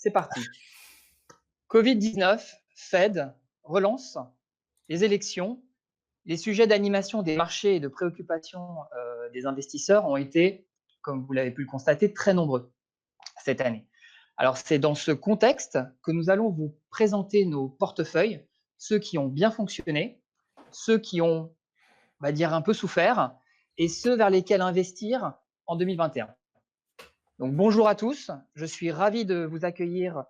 c'est parti. Covid-19, Fed, relance, les élections, les sujets d'animation des marchés et de préoccupation des investisseurs ont été, comme vous l'avez pu le constater, très nombreux cette année. Alors c'est dans ce contexte que nous allons vous présenter nos portefeuilles, ceux qui ont bien fonctionné, ceux qui ont, on va dire, un peu souffert, et ceux vers lesquels investir en 2021. Donc bonjour à tous, je suis ravi de vous accueillir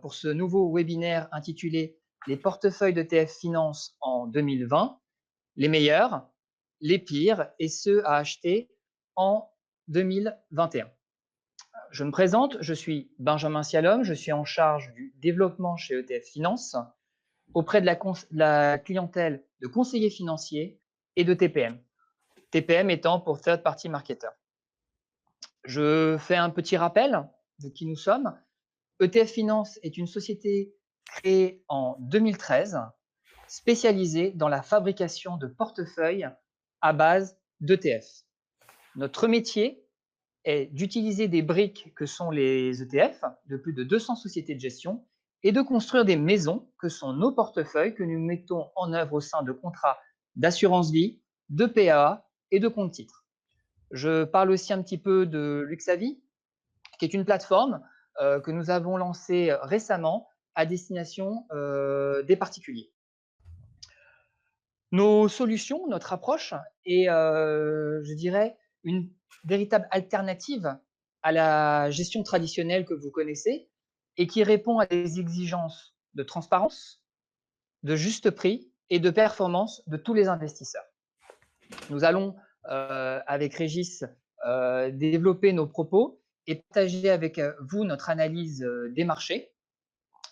pour ce nouveau webinaire intitulé Les portefeuilles d'ETF Finance en 2020, les meilleurs, les pires et ceux à acheter en 2021. Je me présente, je suis Benjamin Sialom, je suis en charge du développement chez ETF Finance auprès de la clientèle de conseillers financiers et de TPM. TPM étant pour Third Party Marketer. Je fais un petit rappel de qui nous sommes. ETF Finance est une société créée en 2013, spécialisée dans la fabrication de portefeuilles à base d'ETF. Notre métier est d'utiliser des briques que sont les ETF de plus de 200 sociétés de gestion et de construire des maisons que sont nos portefeuilles que nous mettons en œuvre au sein de contrats d'assurance vie, de PAA et de compte titres. Je parle aussi un petit peu de Luxavi, qui est une plateforme que nous avons lancée récemment à destination des particuliers. Nos solutions, notre approche est, je dirais, une véritable alternative à la gestion traditionnelle que vous connaissez et qui répond à des exigences de transparence, de juste prix et de performance de tous les investisseurs. Nous allons, avec Régis, développer nos propos et partager avec vous notre analyse des marchés.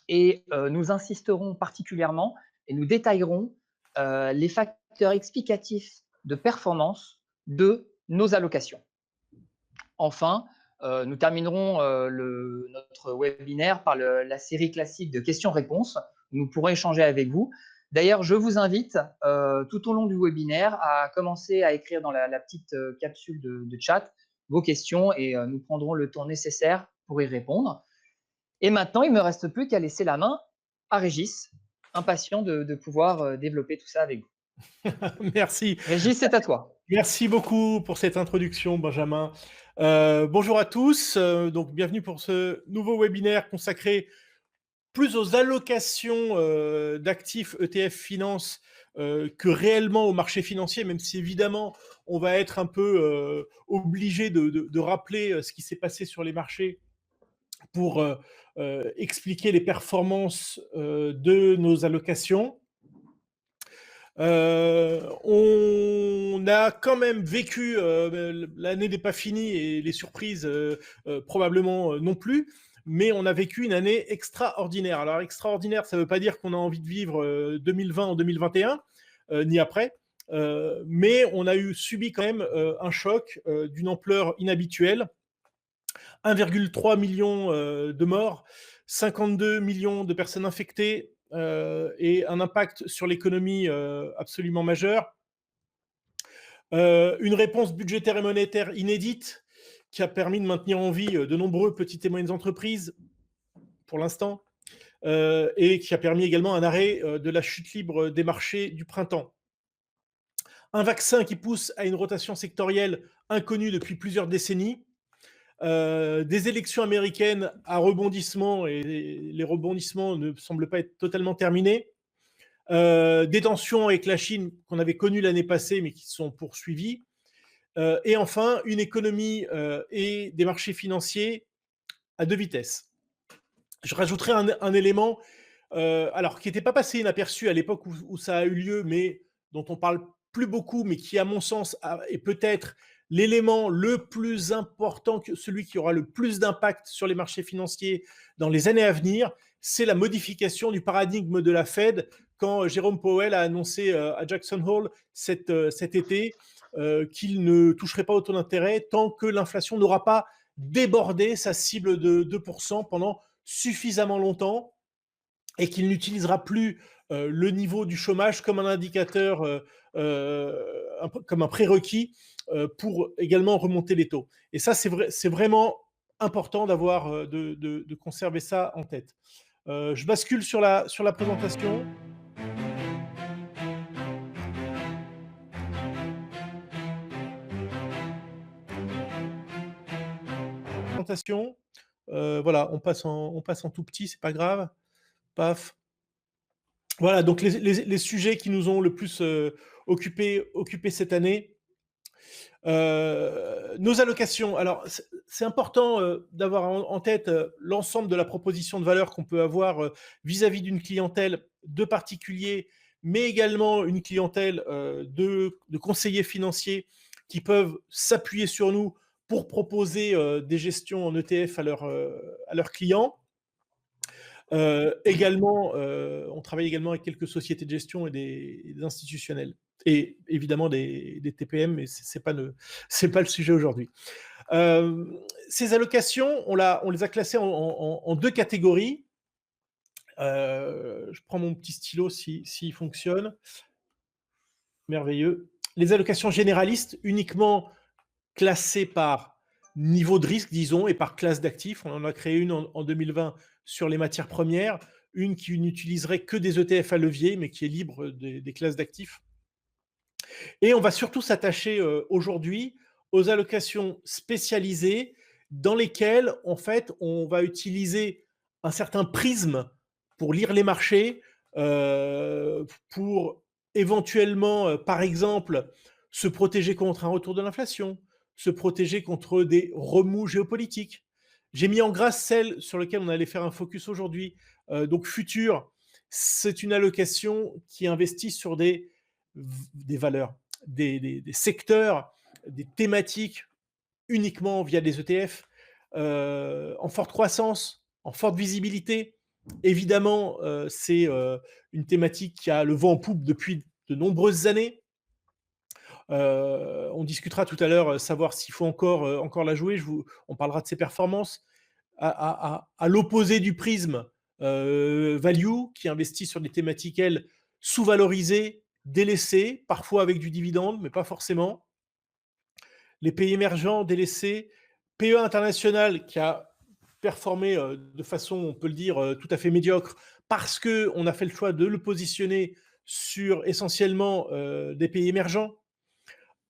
Et nous insisterons particulièrement et nous détaillerons les facteurs explicatifs de performance de nos allocations. Enfin, nous terminerons notre webinaire par la série classique de questions-réponses. Nous pourrons échanger avec vous. D'ailleurs, je vous invite tout au long du webinaire à commencer à écrire dans la petite capsule de chat vos questions et nous prendrons le temps nécessaire pour y répondre. Et maintenant, il ne me reste plus qu'à laisser la main à Régis, impatient de pouvoir développer tout ça avec vous. Merci. Régis, c'est à toi. Merci beaucoup pour cette introduction, Benjamin. Bonjour à tous. Donc, bienvenue pour ce nouveau webinaire consacré plus aux allocations d'actifs ETF Finance que réellement au marché financier, même si évidemment on va être un peu obligé de rappeler ce qui s'est passé sur les marchés pour expliquer les performances de nos allocations. On a quand même vécu, l'année n'est pas finie et les surprises probablement non plus, mais on a vécu une année extraordinaire. Alors extraordinaire, ça ne veut pas dire qu'on a envie de vivre 2020 en 2021, ni après, mais on a subi quand même un choc d'une ampleur inhabituelle. 1,3 million de morts, 52 millions de personnes infectées, et un impact sur l'économie absolument majeur. Une réponse budgétaire et monétaire inédite qui a permis de maintenir en vie de nombreux petites et moyennes entreprises pour l'instant, et qui a permis également un arrêt de la chute libre des marchés du printemps. Un vaccin qui pousse à une rotation sectorielle inconnue depuis plusieurs décennies. Des élections américaines à rebondissement, et les rebondissements ne semblent pas être totalement terminés. Des tensions avec la Chine qu'on avait connues l'année passée mais qui sont poursuivies. Et enfin, une économie et des marchés financiers à deux vitesses. Je rajouterai un élément alors qui n'était pas passé inaperçu à l'époque où ça a eu lieu, mais dont on parle plus beaucoup, mais qui, à mon sens, est peut-être l'élément le plus important, celui qui aura le plus d'impact sur les marchés financiers dans les années à venir, c'est la modification du paradigme de la Fed quand Jérôme Powell a annoncé à Jackson Hole cet été qu'il ne toucherait pas au taux d'intérêt tant que l'inflation n'aura pas débordé sa cible de 2% pendant suffisamment longtemps, et qu'il n'utilisera plus le niveau du chômage comme un indicateur, comme un prérequis pour également remonter les taux. Et ça, c'est vraiment important d'avoir, de conserver ça en tête. Je bascule sur la présentation. Présentation. Voilà, on passe en tout petit, c'est pas grave. Paf. Voilà, donc les sujets qui nous ont le plus occupés cette année. Nos allocations. Alors, c'est important d'avoir en tête l'ensemble de la proposition de valeur qu'on peut avoir vis-à-vis d'une clientèle de particuliers, mais également une clientèle de conseillers financiers qui peuvent s'appuyer sur nous pour proposer des gestions en ETF à leurs clients. Également, on travaille également avec quelques sociétés de gestion et des institutionnels et évidemment des TPM, mais c'est pas le sujet aujourd'hui. Ces allocations, on les a classées en 2 catégories. Je prends mon petit stylo s'il fonctionne. Merveilleux. Les allocations généralistes, uniquement classées par niveau de risque, disons, et par classe d'actifs. On en a créé une en 2020 sur les matières premières, une qui n'utiliserait que des ETF à levier, mais qui est libre des classes d'actifs. Et on va surtout s'attacher aujourd'hui aux allocations spécialisées dans lesquelles, en fait, on va utiliser un certain prisme pour lire les marchés, pour éventuellement, par exemple, se protéger contre un retour de l'inflation, se protéger contre des remous géopolitiques. J'ai mis en grâce celle sur laquelle on allait faire un focus aujourd'hui, donc Futur. C'est une allocation qui investit sur des valeurs, des secteurs, des thématiques uniquement via des ETF, en forte croissance, en forte visibilité. Évidemment, c'est une thématique qui a le vent en poupe depuis de nombreuses années. On discutera tout à l'heure, savoir s'il faut encore la jouer. On parlera de ses performances. À l'opposé du prisme value, qui investit sur des thématiques, elles, sous-valorisées, délaissées, parfois avec du dividende, mais pas forcément. Les pays émergents délaissés, PE International qui a performé de façon, on peut le dire, tout à fait médiocre, parce qu'on a fait le choix de le positionner sur essentiellement des pays émergents.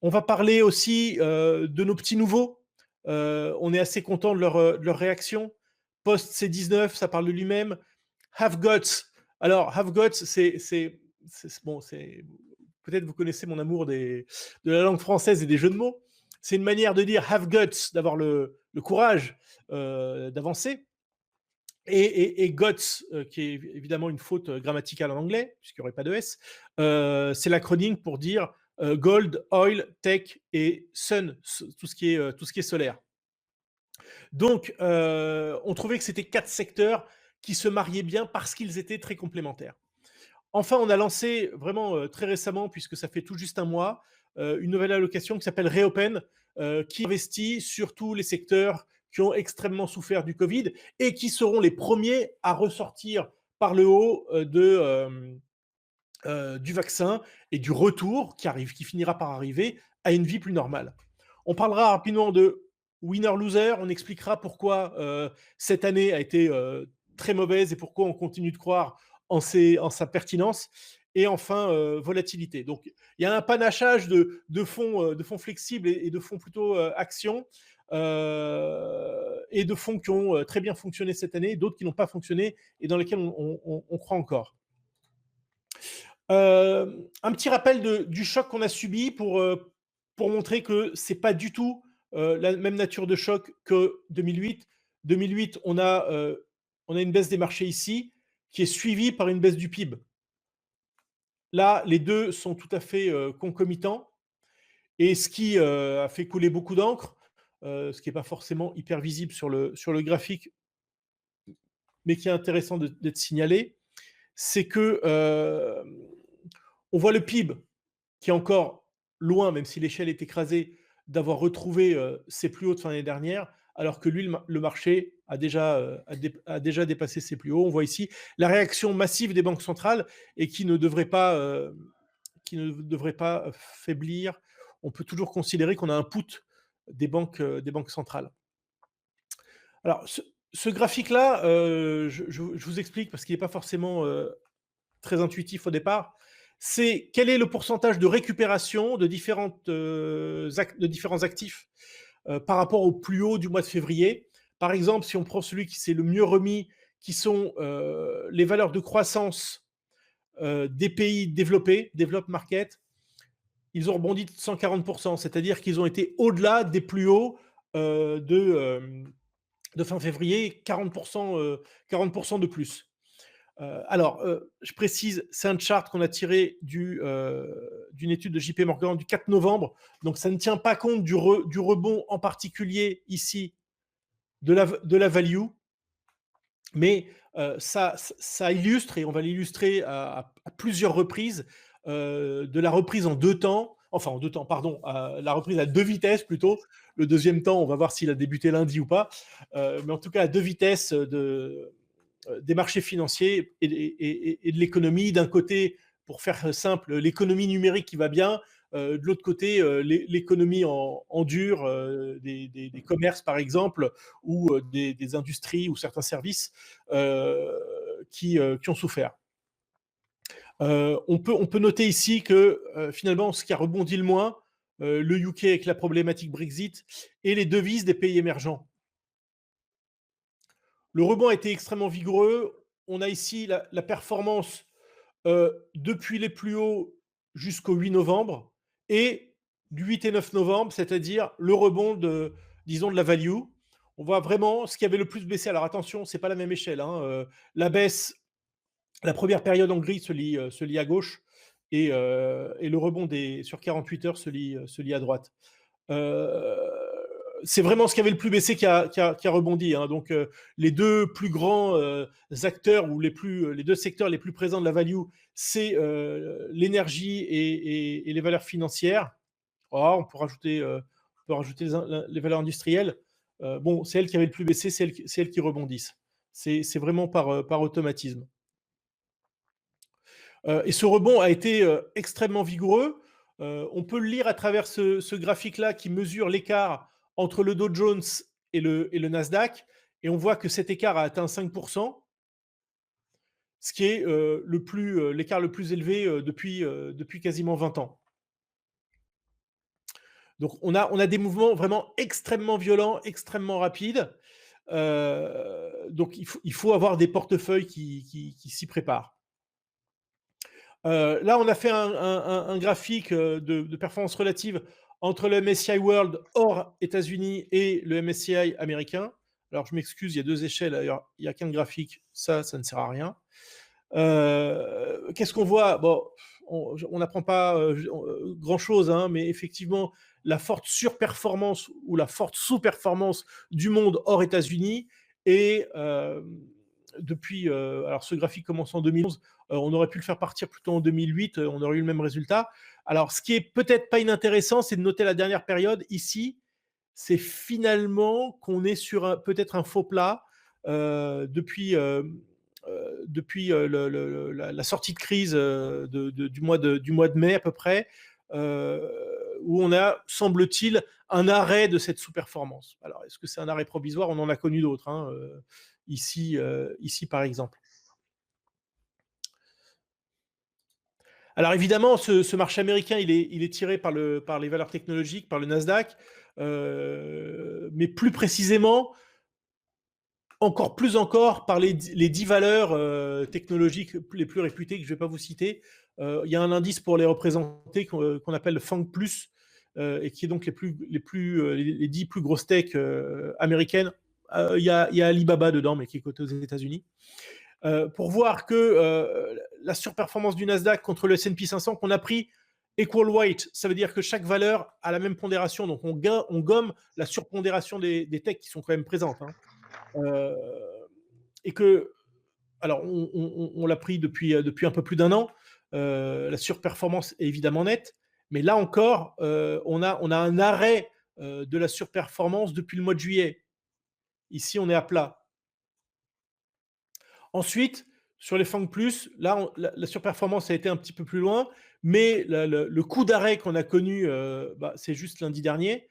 On va parler aussi de nos petits nouveaux. On est assez content de leur réaction. Post C19, ça parle de lui-même. Have Guts. Alors, Have Guts, bon, peut-être vous connaissez mon amour de la langue française et des jeux de mots. C'est une manière de dire have guts, d'avoir le courage d'avancer. Et guts, qui est évidemment une faute grammaticale en anglais, puisqu'il n'y aurait pas de S, c'est l'acronyme pour dire gold, oil, tech et sun, tout ce qui est solaire. Donc, on trouvait que c'était 4 secteurs qui se mariaient bien parce qu'ils étaient très complémentaires. Enfin, on a lancé vraiment très récemment, puisque ça fait tout juste un mois, une nouvelle allocation qui s'appelle Reopen, qui investit sur tous les secteurs qui ont extrêmement souffert du Covid et qui seront les premiers à ressortir par le haut du vaccin et du retour qui finira par arriver à une vie plus normale. On parlera rapidement de winner-loser, on expliquera pourquoi cette année a été très mauvaise et pourquoi on continue de croire en sa pertinence. Et enfin, volatilité. Donc, il y a un panachage de fonds flexibles et de fonds plutôt actions, et de fonds qui ont très bien fonctionné cette année, d'autres qui n'ont pas fonctionné et dans lesquels on croit encore. Un petit rappel du choc qu'on a subi pour montrer que c'est pas du tout la même nature de choc que 2008. 2008, on a une baisse des marchés ici qui est suivie par une baisse du PIB. Là, les deux sont tout à fait concomitants. Et ce qui a fait couler beaucoup d'encre, ce qui n'est pas forcément hyper visible sur le graphique, mais qui est intéressant d'être signalé, c'est que on voit le PIB qui est encore loin, même si l'échelle est écrasée, d'avoir retrouvé ses plus hauts de fin d'année dernière, alors que lui, le marché a déjà dépassé ses plus hauts. On voit ici la réaction massive des banques centrales et qui ne devrait pas faiblir. On peut toujours considérer qu'on a un put des banques centrales. Alors, ce graphique-là, je vous explique parce qu'il n'est pas forcément très intuitif au départ. C'est quel est le pourcentage de récupération de, de différents actifs par rapport au plus haut du mois de février. Par exemple, si on prend celui qui s'est le mieux remis, qui sont les valeurs de croissance des pays développés, developed market, ils ont rebondi de 140%, c'est-à-dire qu'ils ont été au-delà des plus hauts de fin février, 40%, 40% de plus. Alors, je précise, c'est un chart qu'on a tiré d'une étude de JP Morgan du 4 novembre, donc ça ne tient pas compte du rebond en particulier ici de la value, mais ça illustre, et on va l'illustrer à plusieurs reprises, de la reprise en deux temps, enfin en deux temps, pardon, la reprise à deux vitesses plutôt. Le deuxième temps, on va voir s'il a débuté lundi ou pas, mais en tout cas à deux vitesses des marchés financiers et de l'économie. D'un côté, pour faire simple, l'économie numérique qui va bien, de l'autre côté, l'économie en dur, des commerces par exemple, ou des industries ou certains services qui ont souffert. On peut noter ici que finalement, ce qui a rebondi le moins, le UK avec la problématique Brexit et les devises des pays émergents. Le rebond a été extrêmement vigoureux. On a ici la performance depuis les plus hauts jusqu'au 8 novembre et du 8 et 9 novembre, c'est-à-dire le rebond de, disons, de la value. On voit vraiment ce qui avait le plus baissé. Alors attention, ce n'est pas la même échelle. La baisse, la première période en gris se lit à gauche et le rebond sur 48 heures se lit à droite. C'est vraiment ce qui avait le plus baissé qui a rebondi. Donc, les deux plus grands acteurs ou les deux secteurs les plus présents de la value, c'est l'énergie et les valeurs financières. On peut rajouter les valeurs industrielles. Bon, c'est elles qui avaient le plus baissé, c'est elles qui rebondissent. C'est vraiment par automatisme. Et ce rebond a été extrêmement vigoureux. On peut le lire à travers ce graphique-là qui mesure l'écart entre le Dow Jones et le Nasdaq. Et on voit que cet écart a atteint 5%, ce qui est l'écart le plus élevé depuis quasiment 20 ans. Donc on a des mouvements vraiment extrêmement violents, extrêmement rapides. Donc il faut avoir des portefeuilles qui s'y préparent. Là, on a fait un graphique de performance relative entre le MSCI World hors États-Unis et le MSCI américain. Alors, je m'excuse, il y a deux échelles, d'ailleurs, il n'y a qu'un graphique, ça ne sert à rien. Qu'est-ce qu'on voit? Bon, on n'apprend pas grand-chose, mais effectivement, la forte surperformance ou la forte sous-performance du monde hors États-Unis et depuis, alors ce graphique commence en 2011, on aurait pu le faire partir plutôt en 2008, on aurait eu le même résultat. Alors, ce qui est peut-être pas inintéressant, c'est de noter la dernière période. Ici, c'est finalement qu'on est sur peut-être un faux plat depuis la sortie de crise du mois de mai à peu près, où on a, semble-t-il, un arrêt de cette sous-performance. Alors, est-ce que c'est un arrêt provisoire? On en a connu d'autres, ici par exemple. Alors évidemment, ce marché américain, il est tiré par les valeurs technologiques, par le Nasdaq, mais plus précisément, encore plus encore par les 10 valeurs technologiques les plus réputées que je ne vais pas vous citer. Il y a un indice pour les représenter qu'on appelle le FANG+, et qui est donc les 10 plus grosses tech américaines. Il y a Alibaba dedans, mais qui est coté aux États-Unis. Pour voir que la surperformance du Nasdaq contre le S&P 500 qu'on a pris equal weight, ça veut dire que chaque valeur a la même pondération, donc on gomme la surpondération des techs qui sont quand même présentes. Et que, alors on l'a pris depuis un peu plus d'un an, la surperformance est évidemment nette, mais là encore, on a un arrêt de la surperformance depuis le mois de juillet. Ici, on est à plat. Ensuite, sur les FANG+, là, la surperformance a été un petit peu plus loin, mais le coup d'arrêt qu'on a connu, c'est juste lundi dernier,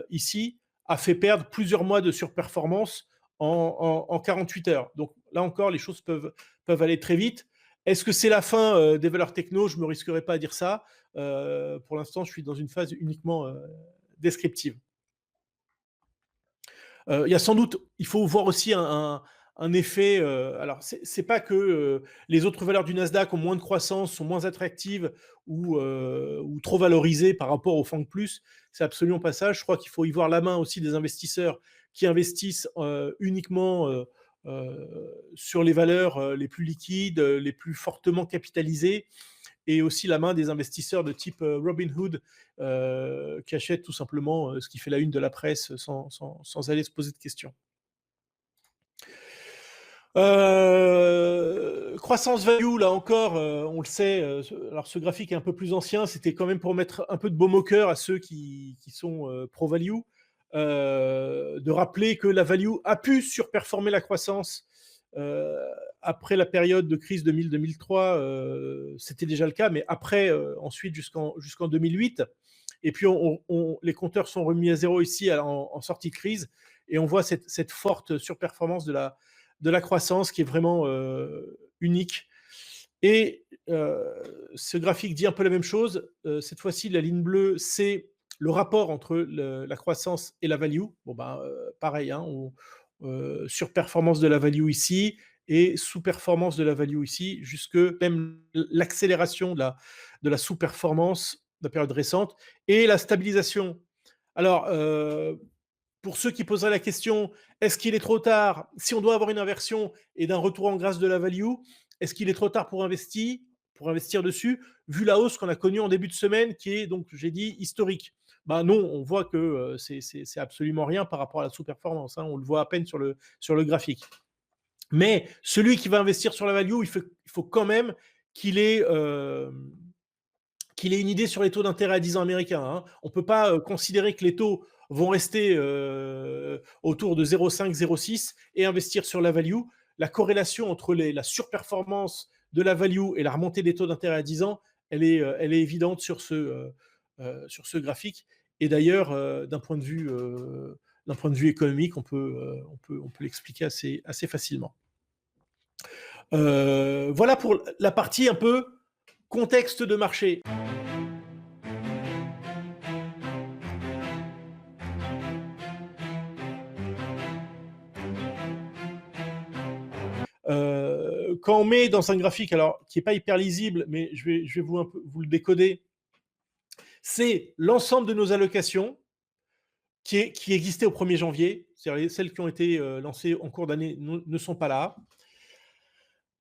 ici, a fait perdre plusieurs mois de surperformance en 48 heures. Donc là encore, les choses peuvent aller très vite. Est-ce que c'est la fin des valeurs techno? Je ne me risquerai pas à dire ça. Pour l'instant, je suis dans une phase uniquement descriptive. Il y a sans doute, il faut voir aussi un effet. Alors, c'est pas que les autres valeurs du Nasdaq ont moins de croissance, sont moins attractives ou trop valorisées par rapport au FANG+. C'est absolument pas ça. Je crois qu'il faut y voir la main aussi des investisseurs qui investissent uniquement sur les valeurs les plus liquides, les plus fortement capitalisées, et aussi la main des investisseurs de type Robinhood qui achètent tout simplement ce qui fait la une de la presse sans aller se poser de questions. Croissance value, là encore, on le sait, alors ce graphique est un peu plus ancien, c'était quand même pour mettre un peu de baume au cœur à ceux qui sont pro-value, de rappeler que la value a pu surperformer la croissance après la période de crise 2000-2003, c'était déjà le cas, mais après, ensuite jusqu'en 2008. Et puis les compteurs sont remis à zéro ici en sortie de crise, et on voit cette forte surperformance de la croissance qui est vraiment unique. Et ce graphique dit un peu la même chose. Cette fois-ci, la ligne bleue, c'est le rapport entre la croissance et la value. Bon, pareil, hein, surperformance de la value ici et sous-performance de la value ici, jusque même l'accélération de la sous-performance de la période récente et la stabilisation. Alors, pour ceux qui poseraient la question, est-ce qu'il est trop tard, si on doit avoir une inversion et d'un retour en grâce de la value, est-ce qu'il est trop tard pour investir dessus, vu la hausse qu'on a connue en début de semaine, qui est donc, j'ai dit, historique? Non, on voit que c'est absolument rien par rapport à la sous-performance, hein, on le voit à peine sur le graphique. Mais celui qui va investir sur la value, il faut quand même qu'il ait une idée sur les taux d'intérêt à 10 ans américains, hein. On ne peut pas considérer que les taux vont rester autour de 0,5, 0,6 et investir sur la value. La corrélation entre la surperformance de la value et la remontée des taux d'intérêt à 10 ans, elle est évidente sur ce graphique. Et d'ailleurs, d'un point de vue économique, on peut l'expliquer assez facilement. Voilà pour la partie un peu contexte de marché. Quand on met dans un graphique, alors qui n'est pas hyper lisible, mais je vais vous le décoder, c'est l'ensemble de nos allocations qui existaient au 1er janvier. C'est-à-dire celles qui ont été lancées en cours d'année ne sont pas là.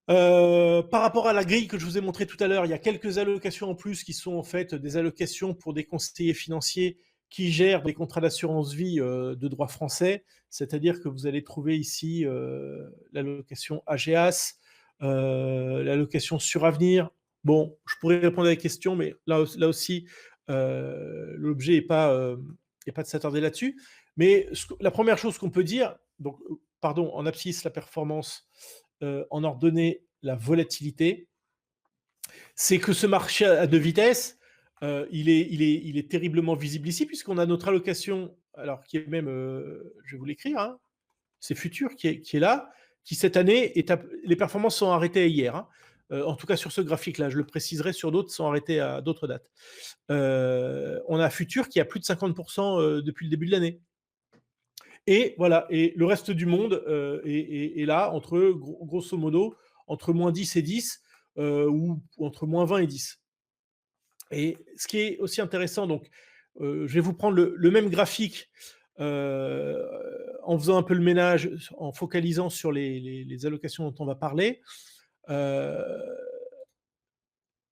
Par rapport à la grille que je vous ai montré tout à l'heure, il y a quelques allocations en plus qui sont en fait des allocations pour des conseillers financiers qui gèrent des contrats d'assurance vie de droit français. C'est-à-dire que vous allez trouver ici l'allocation AGAS, l'allocation Suravenir. Bon, je pourrais répondre à la question, mais là aussi, l'objet n'est pas de s'attarder là-dessus. Mais la première chose qu'on peut dire, donc, en abscisse, la performance, en ordonnée, la volatilité, c'est que ce marché à deux vitesses, il est terriblement visible ici, puisqu'on a notre allocation, alors qui est même, je vais vous l'écrire, hein, c'est Futur qui est là, qui cette année, les performances sont arrêtées hier, hein. En tout cas sur ce graphique-là, je le préciserai, sur d'autres, sont arrêtées à d'autres dates. On a Futur qui a plus de 50% depuis le début de l'année. Et voilà, et le reste du monde est là, grosso modo, entre moins 10 et 10, ou entre moins 20 et 10. Et ce qui est aussi intéressant, donc, je vais vous prendre le même graphique en faisant un peu le ménage, en focalisant sur les allocations dont on va parler,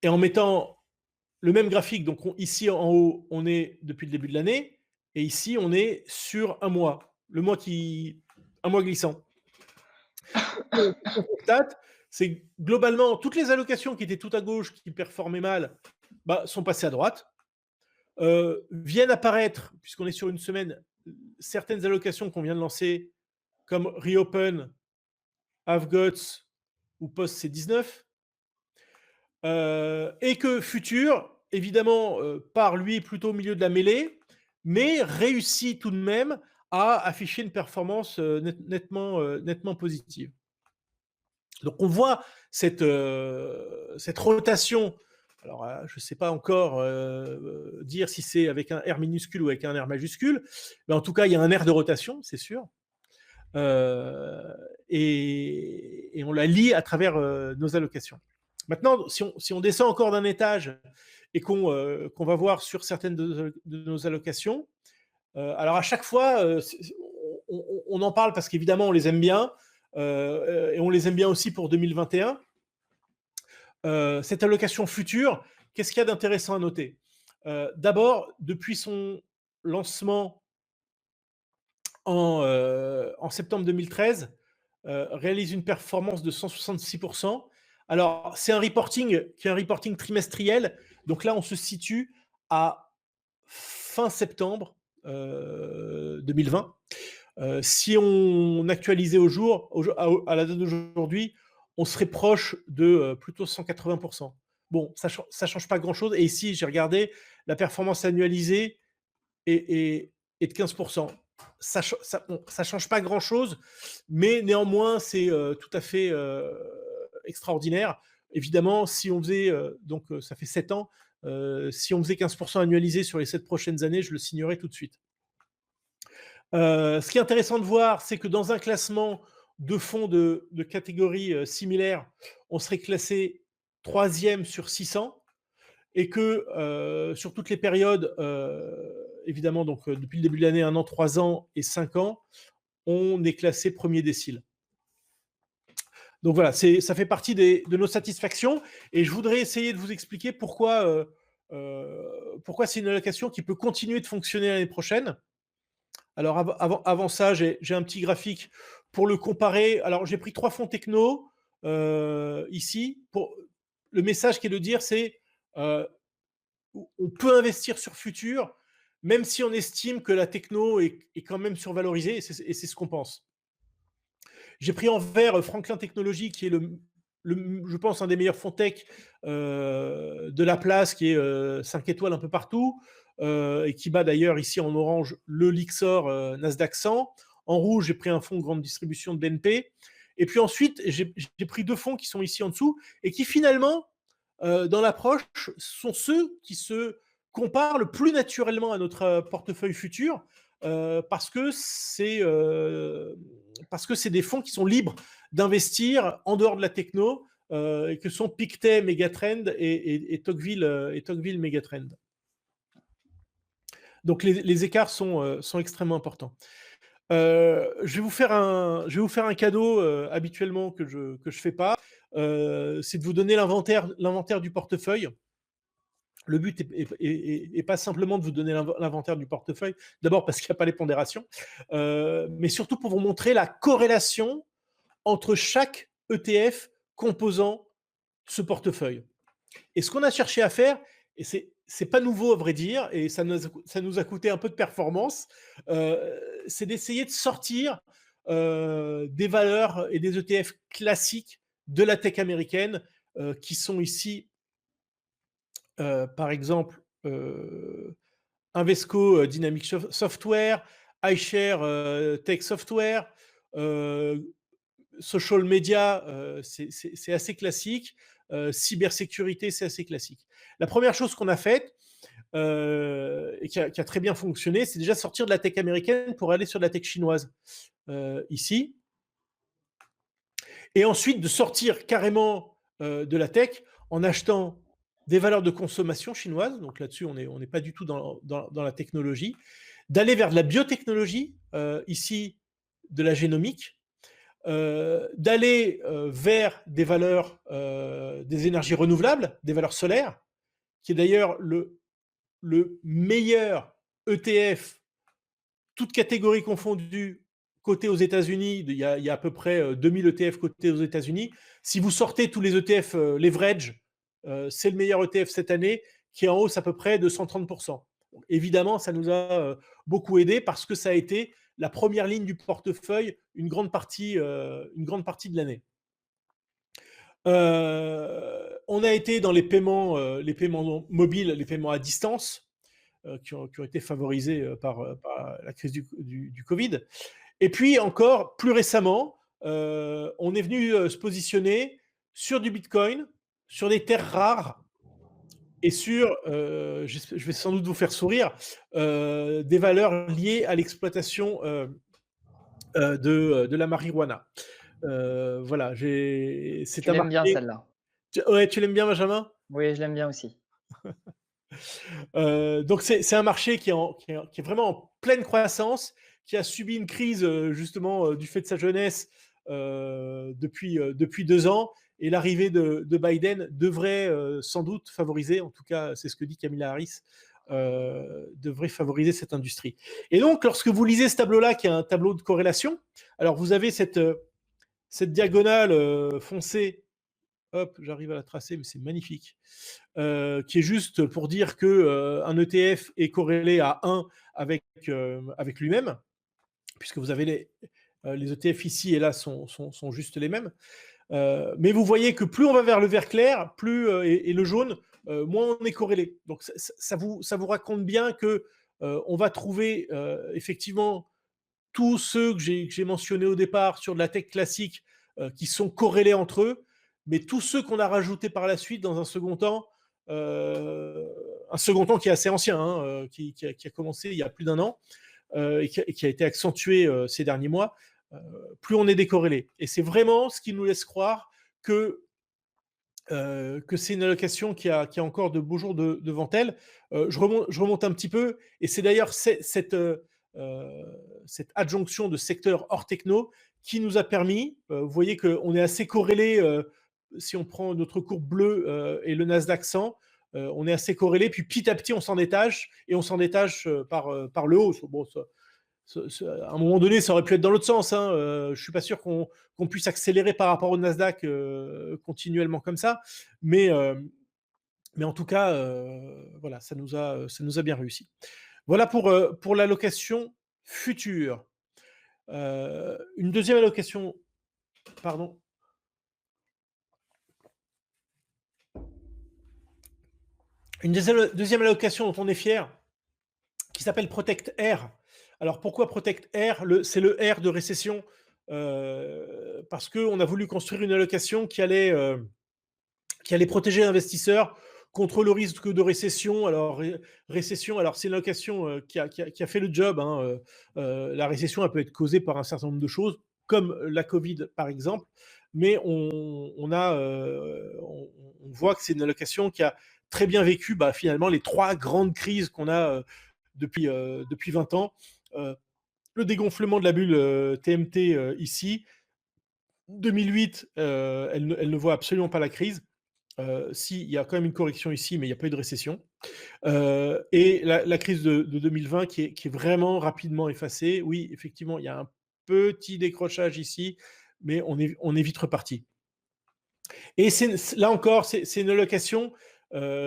et en mettant le même graphique. Donc ici en haut, on est depuis le début de l'année, et ici on est sur un mois, un mois glissant. C'est globalement toutes les allocations qui étaient tout à gauche, qui performaient mal, sont passées à droite. Viennent apparaître, puisqu'on est sur une semaine, certaines allocations qu'on vient de lancer, comme Reopen, Avgots ou Post C19, et que Futur, évidemment, part lui plutôt au milieu de la mêlée, mais réussit tout de même a affiché une performance nettement positive. Donc on voit cette rotation. Alors je ne sais pas encore dire si c'est avec un R minuscule ou avec un R majuscule, mais en tout cas il y a un R de rotation, c'est sûr. Et on la lie à travers nos allocations. Maintenant, si on descend encore d'un étage et qu'on va voir sur certaines de nos allocations, alors à chaque fois, on en parle parce qu'évidemment, on les aime bien, et on les aime bien aussi pour 2021. Cette allocation future, qu'est-ce qu'il y a d'intéressant à noter? D'abord, depuis son lancement en septembre 2013, réalise une performance de 166%. Alors, c'est un reporting qui est un reporting trimestriel. Donc là, on se situe à fin septembre 2020. Si on actualisait à la date d'aujourd'hui, on serait proche de plutôt 180%. Bon, ça ne change pas grand-chose. Et ici, j'ai regardé, la performance annualisée est de 15%. Ça ne change pas grand-chose, mais néanmoins, c'est tout à fait extraordinaire. Évidemment, si on faisait, donc ça fait 7 ans, si on faisait 15% annualisé sur les 7 prochaines années, je le signerais tout de suite. Ce qui est intéressant de voir, c'est que dans un classement de fonds de catégories similaires, on serait classé 3e sur 600 et que sur toutes les périodes, évidemment, donc depuis le début de l'année, 1 an, 3 ans et 5 ans, on est classé premier décile. Donc voilà, ça fait partie de nos satisfactions et je voudrais essayer de vous expliquer pourquoi c'est une allocation qui peut continuer de fonctionner l'année prochaine. Alors avant ça, j'ai un petit graphique pour le comparer. Alors j'ai pris 3 fonds techno ici. Le message qui est de dire, c'est on peut investir sur futur, même si on estime que la techno est quand même survalorisée, et c'est ce qu'on pense. J'ai pris en vert Franklin Technologies, qui est je pense, un des meilleurs fonds tech de la place, qui est 5 étoiles un peu partout, et qui bat d'ailleurs ici en orange le Lyxor Nasdaq 100. En rouge, j'ai pris un fonds grande distribution de BNP. Et puis ensuite, j'ai pris 2 fonds qui sont ici en dessous et qui finalement, dans l'approche, sont ceux qui se comparent le plus naturellement à notre portefeuille futur, parce que c'est des fonds qui sont libres d'investir en dehors de la techno, et que sont Pictet Megatrend et Tocqueville Megatrend. Donc les écarts sont extrêmement importants. Je vais vous faire un cadeau habituellement que je fais pas. C'est de vous donner l'inventaire du portefeuille. Le but est pas simplement de vous donner l'inventaire du portefeuille, d'abord parce qu'il n'y a pas les pondérations, mais surtout pour vous montrer la corrélation entre chaque ETF composant ce portefeuille. Et ce qu'on a cherché à faire, et c'est pas nouveau à vrai dire, et ça nous a coûté un peu de performance, c'est d'essayer de sortir des valeurs et des ETF classiques de la tech américaine, qui sont ici, par exemple, Invesco Dynamic Software, iShare Tech Software, social media, c'est assez classique. Cybersécurité, c'est assez classique. La première chose qu'on a faite, et qui a très bien fonctionné, c'est déjà sortir de la tech américaine pour aller sur la tech chinoise, ici. Et ensuite de sortir carrément de la tech en achetant des valeurs de consommation chinoises. Donc là-dessus, on n'est pas du tout dans la technologie. D'aller vers de la biotechnologie, ici de la génomique. D'aller vers des valeurs des énergies renouvelables, des valeurs solaires, qui est d'ailleurs le meilleur ETF, toutes catégories confondues, coté aux États-Unis. Il y a à peu près 2000 ETF cotés aux États-Unis. Si vous sortez tous les ETF leverage, c'est le meilleur ETF cette année, qui est en hausse à peu près de 130%. Donc, évidemment, ça nous a beaucoup aidé parce que ça a été la première ligne du portefeuille une grande partie de l'année. On a été dans les paiements mobiles, les paiements à distance. qui ont été favorisés par la crise du Covid. Et puis encore, plus récemment, on est venu se positionner sur du Bitcoin, sur des terres rares et sur, je vais sans doute vous faire sourire, des valeurs liées à l'exploitation de la marijuana. Voilà, c'est Tu un l'aimes bien marché. celle-là? Ouais, tu l'aimes bien, Benjamin? Oui, je l'aime bien aussi. Donc c'est un marché qui est vraiment en pleine croissance, qui a subi une crise justement du fait de sa jeunesse depuis 2 ans. Et l'arrivée de Biden devrait sans doute favoriser, en tout cas c'est ce que dit Kamala Harris, devrait favoriser cette industrie. Et donc lorsque vous lisez ce tableau-là, qui est un tableau de corrélation, alors vous avez cette diagonale foncée. Hop, j'arrive à la tracer, mais c'est magnifique. Qui est juste pour dire qu'un ETF est corrélé à 1 avec lui-même, puisque vous avez les ETF ici et là sont juste les mêmes. Mais vous voyez que plus on va vers le vert clair, et le jaune, moins on est corrélé. Donc ça vous raconte bien que on va trouver effectivement tous ceux que j'ai mentionnés au départ sur de la tech classique qui sont corrélés entre eux, mais tous ceux qu'on a rajoutés par la suite dans un second temps qui est assez ancien, hein, qui a commencé il y a plus d'1 an et qui a été accentué ces derniers mois, plus on est décorrélé. Et c'est vraiment ce qui nous laisse croire que c'est une allocation qui a encore de beaux jours devant elle. Je remonte un petit peu, et c'est d'ailleurs cette adjonction de secteurs hors techno qui nous a permis, vous voyez qu'on est assez corrélé, si on prend notre courbe bleue et le Nasdaq 100, on est assez corrélé, puis petit à petit on s'en détache, et on s'en détache par le haut. Bon, à un moment donné, ça aurait pu être dans l'autre sens, hein. Je ne suis pas sûr qu'on puisse accélérer par rapport au Nasdaq continuellement comme ça. Mais en tout cas, voilà, ça nous a bien réussi. Voilà pour l'allocation future. Une deuxième allocation, pardon. Une deuxième allocation dont on est fier, qui s'appelle Protect Air. Alors pourquoi Protect Air? C'est le R de récession, parce qu'on a voulu construire une allocation qui allait protéger l'investisseur contre le risque de récession. Alors, récession, alors c'est une allocation qui a fait le job, hein. La récession, elle peut être causée par un certain nombre de choses, comme la Covid par exemple, mais on voit que c'est une allocation qui a très bien vécu finalement les 3 grandes crises qu'on a depuis 20 ans. Le dégonflement de la bulle TMT ici. 2008, elle ne voit absolument pas la crise. Si, il y a quand même une correction ici, mais il n'y a pas eu de récession. Et la crise de 2020 qui est vraiment rapidement effacée. Oui, effectivement, il y a un petit décrochage ici, mais on est vite reparti. Et là encore, c'est une allocation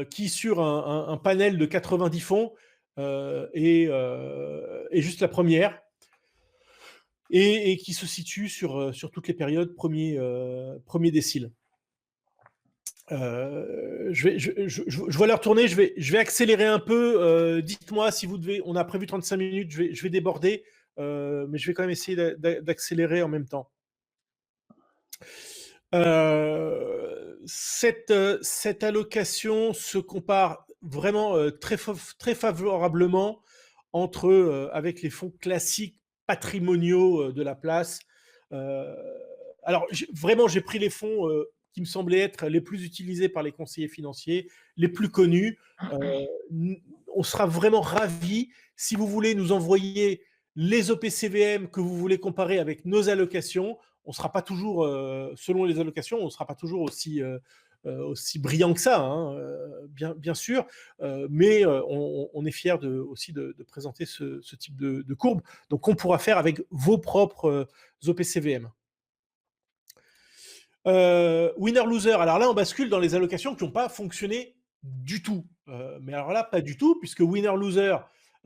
qui, sur un panel de 90 fonds, est juste la première, et qui se situe sur toutes les périodes, premier décile. Je vois l'heure tourner, je vais accélérer un peu. Dites-moi si vous devez. On a prévu 35 minutes, je vais déborder, mais je vais quand même essayer d'accélérer en même temps. Cette allocation se compare vraiment très favorablement avec les fonds classiques patrimoniaux de la place. Alors, vraiment, j'ai pris les fonds qui me semblaient être les plus utilisés par les conseillers financiers, les plus connus. On sera vraiment ravis si vous voulez nous envoyer les OPCVM que vous voulez comparer avec nos allocations. On ne sera pas toujours, selon les allocations, on ne sera pas toujours aussi brillant que ça, hein, bien sûr, mais on est fiers aussi de présenter ce type de courbe. Donc, on pourra faire avec vos propres OPCVM. Winner-loser, alors là, on bascule dans les allocations qui n'ont pas fonctionné du tout. Mais alors là, pas du tout, puisque winner-loser,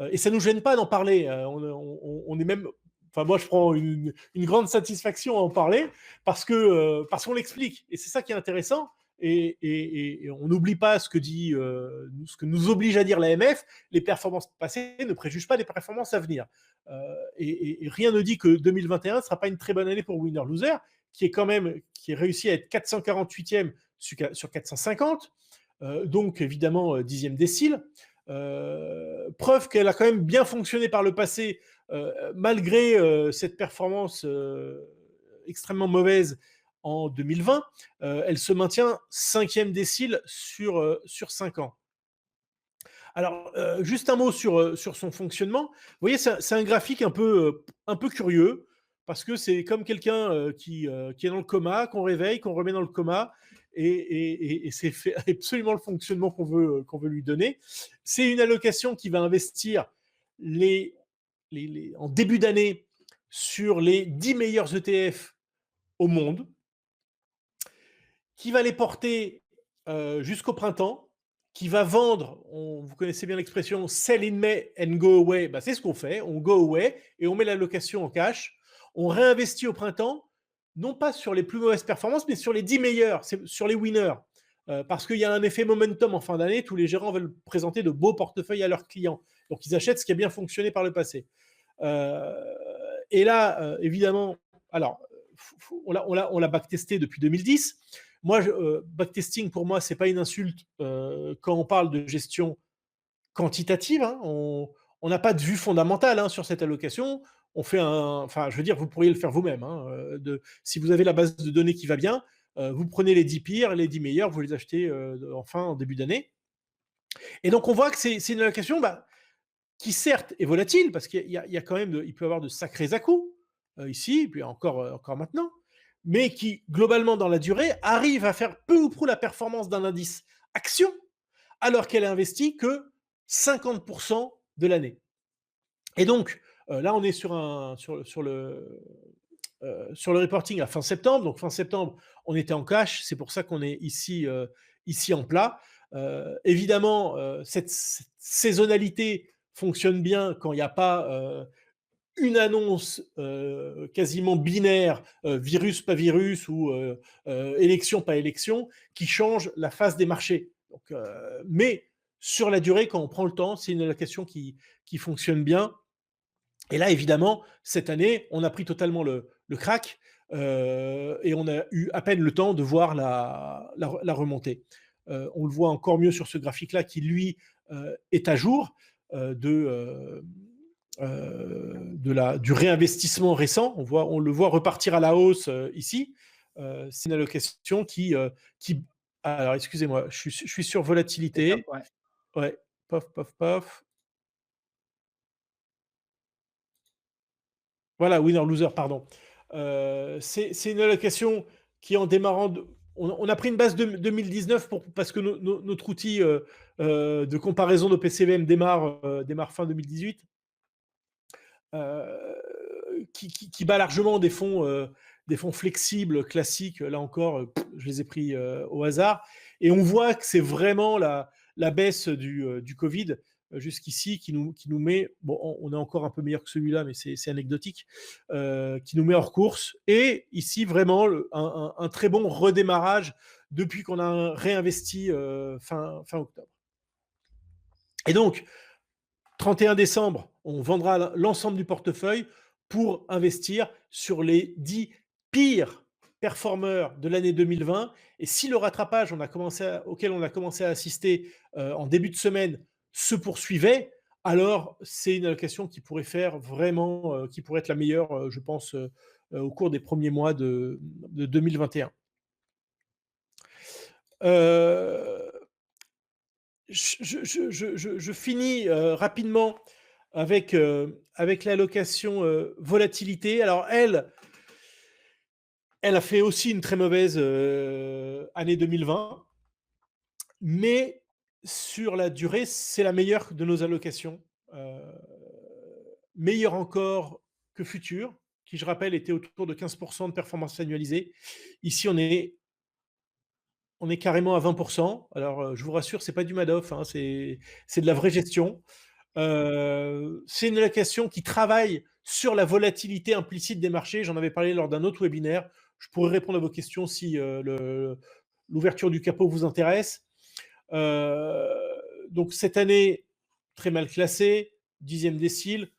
et ça ne nous gêne pas d'en parler, on est même... Enfin, moi, je prends une grande satisfaction à en parler parce qu'on l'explique. Et c'est ça qui est intéressant. et on n'oublie pas ce que nous oblige à dire l'AMF, les performances passées ne préjugent pas des performances à venir. Et rien ne dit que 2021 ne sera pas une très bonne année pour Winner Loser, qui est réussi à être 448e sur 450, donc évidemment 10e décile. Preuve qu'elle a quand même bien fonctionné par le passé, malgré cette performance extrêmement mauvaise en 2020. Elle se maintient 5e décile sur 5 ans. Alors, juste un mot sur son fonctionnement. Vous voyez, c'est un graphique un peu curieux, parce que c'est comme quelqu'un qui est dans le coma, qu'on réveille, qu'on remet dans le coma, et c'est absolument le fonctionnement qu'on veut lui donner. C'est une allocation qui va investir en début d'année sur les 10 meilleurs ETF au monde, qui va les porter jusqu'au printemps, qui va vendre, vous connaissez bien l'expression sell in May and go away, bah, c'est ce qu'on fait, on go away et on met l'allocation en cash, on réinvestit au printemps, non pas sur les plus mauvaises performances, mais sur les 10 meilleurs, sur les winners. Parce qu'il y a un effet momentum en fin d'année, tous les gérants veulent présenter de beaux portefeuilles à leurs clients. Donc ils achètent ce qui a bien fonctionné par le passé. Et là, évidemment, alors, on l'a backtesté depuis 2010. Moi, backtesting, pour moi, c'est pas une insulte quand on parle de gestion quantitative. Hein. On n'a pas de vue fondamentale hein, sur cette allocation. On fait enfin, je veux dire, vous pourriez le faire vous-même. Hein, si vous avez la base de données qui va bien, vous prenez les 10 pires, les 10 meilleurs, vous les achetez en début d'année. Et donc, on voit que c'est une allocation qui, certes, est volatile, parce qu'il y a quand même, il peut y avoir de sacrés à-coups ici, et puis encore maintenant, mais qui, globalement, dans la durée, arrive à faire peu ou prou la performance d'un indice action, alors qu'elle a investi que 50% de l'année. Et donc, là, on est sur le reporting à fin septembre. Donc, fin septembre, on était en cash. C'est pour ça qu'on est ici en plat. Évidemment, cette saisonnalité fonctionne bien quand il n'y a pas une annonce quasiment binaire, virus, pas virus, ou élection, pas élection, qui change la phase des marchés. Donc, mais sur la durée, quand on prend le temps, c'est une allocation qui fonctionne bien. Et là, évidemment, cette année, on a pris totalement le crack et on a eu à peine le temps de voir la remontée. On le voit encore mieux sur ce graphique-là qui, lui, est à jour du réinvestissement récent. On le voit repartir à la hausse ici. C'est une allocation qui alors, excusez-moi, je suis sur volatilité. Ouais. Ouais, pof. Voilà, winner loser, pardon. C'est une allocation qui, en démarrant, on a pris une base de 2019 parce que notre outil de comparaison de PCVM démarre fin 2018, qui bat largement des fonds flexibles classiques. Là encore, je les ai pris au hasard. Et on voit que c'est vraiment la baisse du Covid jusqu'ici qui nous met, bon, on est encore un peu meilleur que celui-là, mais c'est anecdotique, qui nous met hors course. Et ici, vraiment, un très bon redémarrage depuis qu'on a réinvesti fin octobre. Et donc, 31 décembre, on vendra l'ensemble du portefeuille pour investir sur les 10 pires performeurs de l'année 2020. Et si le rattrapage auquel on a commencé à assister en début de semaine se poursuivait, alors c'est une allocation qui pourrait faire vraiment, qui pourrait être la meilleure, je pense, au cours des premiers mois de 2021. Je finis rapidement avec l'allocation volatilité. Alors, elle a fait aussi une très mauvaise année 2020, mais sur la durée, c'est la meilleure de nos allocations. Meilleure encore que Futur, qui, je rappelle, était autour de 15% de performance annualisée. Ici, on est carrément à 20%. Alors, je vous rassure, c'est pas du Madoff, hein, c'est de la vraie gestion. C'est une allocation qui travaille sur la volatilité implicite des marchés. J'en avais parlé lors d'un autre webinaire. Je pourrais répondre à vos questions si le l'ouverture du capot vous intéresse. Donc cette année, très mal classé, 10e décile.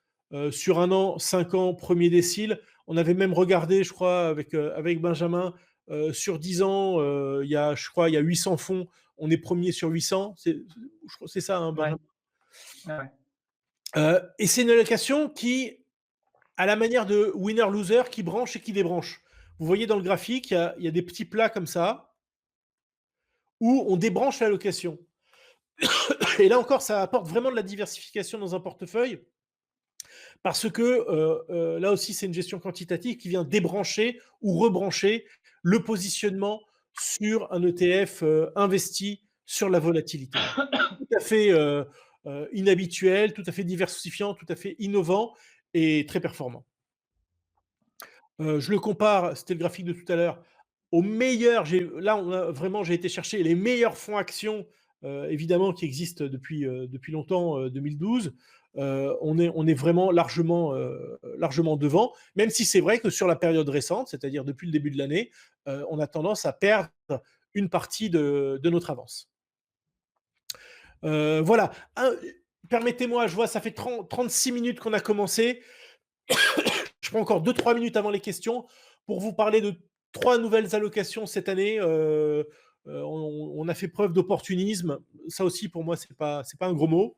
Sur un an, 5 ans, premier décile. On avait même regardé, je crois, avec Benjamin, sur 10 ans, je crois, il y a 800 fonds. On est premier sur 800. Je crois que c'est ça, hein, Ouais. Benjamin. Ouais. Et c'est une allocation qui, à la manière de winner-loser, qui branche et qui débranche. Vous voyez dans le graphique, il y a des petits plats comme ça, où on débranche l'allocation. Et là encore, ça apporte vraiment de la diversification dans un portefeuille, parce que là aussi, c'est une gestion quantitative qui vient débrancher ou rebrancher le positionnement sur un ETF investi sur la volatilité. Tout à fait inhabituel, tout à fait diversifiant, tout à fait innovant et très performant. Je le compare, c'était le graphique de tout à l'heure, aux meilleurs. Vraiment, j'ai été chercher les meilleurs fonds actions, évidemment, qui existent depuis longtemps, 2012. On est vraiment largement devant, même si c'est vrai que sur la période récente, c'est-à-dire depuis le début de l'année, on a tendance à perdre une partie de notre avance. Voilà. Permettez-moi, je vois, ça fait 36 minutes qu'on a commencé. Je prends encore 2-3 minutes avant les questions pour vous parler de 3 nouvelles allocations cette année. On a fait preuve d'opportunisme. Ça aussi, pour moi, c'est pas un gros mot.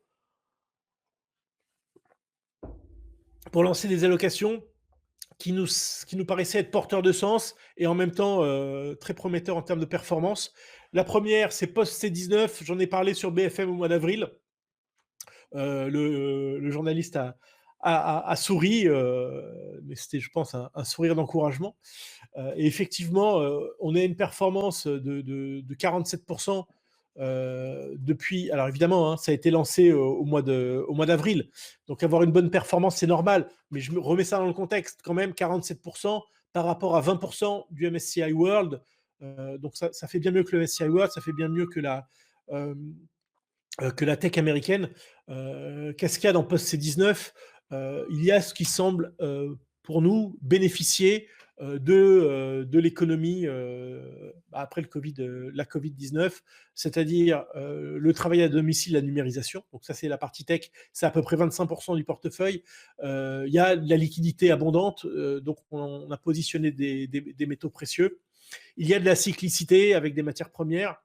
Pour lancer des allocations qui nous paraissaient être porteurs de sens et en même temps très prometteurs en termes de performance. La première, c'est Post C19. J'en ai parlé sur BFM au mois d'avril. Le journaliste a souri, mais c'était, je pense, un sourire d'encouragement. Et effectivement, on a une performance de 47% depuis. Alors évidemment, hein, ça a été lancé au mois d'avril. Donc avoir une bonne performance, c'est normal. Mais je me remets ça dans le contexte quand même, 47% par rapport à 20% du MSCI World. Donc ça fait bien mieux que le MSCI World, ça fait bien mieux que la tech américaine. Qu'est-ce qu'il y a dans Post C19 ? Il y a ce qui semble, pour nous, bénéficier de l'économie après la Covid-19, c'est-à-dire le travail à domicile, la numérisation. Donc ça, c'est la partie tech, c'est à peu près 25% du portefeuille. Il y a de la liquidité abondante, donc on a positionné des métaux précieux. Il y a de la cyclicité avec des matières premières.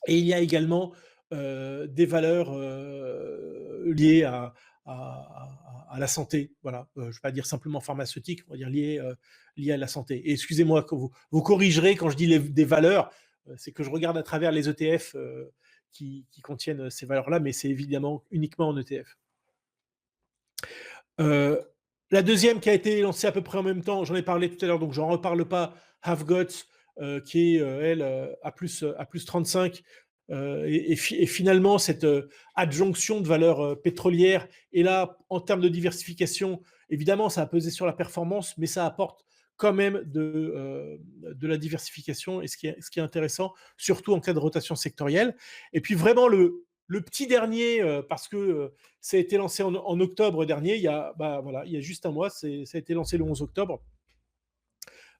Et il y a également des valeurs liées à la santé. Voilà. Je ne vais pas dire simplement pharmaceutique, on va dire liées à la santé. Et excusez-moi, vous corrigerez quand je dis des valeurs, c'est que je regarde à travers les ETF qui contiennent ces valeurs-là, mais c'est évidemment uniquement en ETF. La deuxième qui a été lancée à peu près en même temps, j'en ai parlé tout à l'heure, donc j'en reparle pas, Have Got, qui est, elle, à plus 35. Et finalement, cette adjonction de valeurs pétrolières, et là, en termes de diversification, évidemment, ça a pesé sur la performance, mais ça apporte quand même de la diversification, et ce qui est intéressant, surtout en cas de rotation sectorielle. Et puis vraiment, le petit dernier, parce que ça a été lancé en octobre dernier, il y a juste un mois, ça a été lancé le 11 octobre.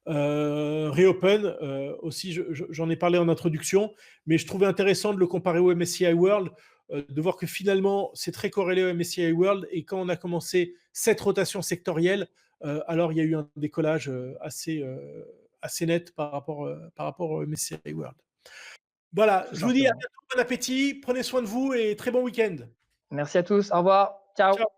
Reopen, aussi, j'en ai parlé en introduction, mais je trouvais intéressant de le comparer au MSCI World, de voir que finalement, c'est très corrélé au MSCI World, et quand on a commencé cette rotation sectorielle, alors il y a eu un décollage assez net par rapport au MSCI World. Voilà, je vous dis à bientôt, bon appétit, prenez soin de vous et très bon week-end. Merci à tous, au revoir, ciao. Ciao.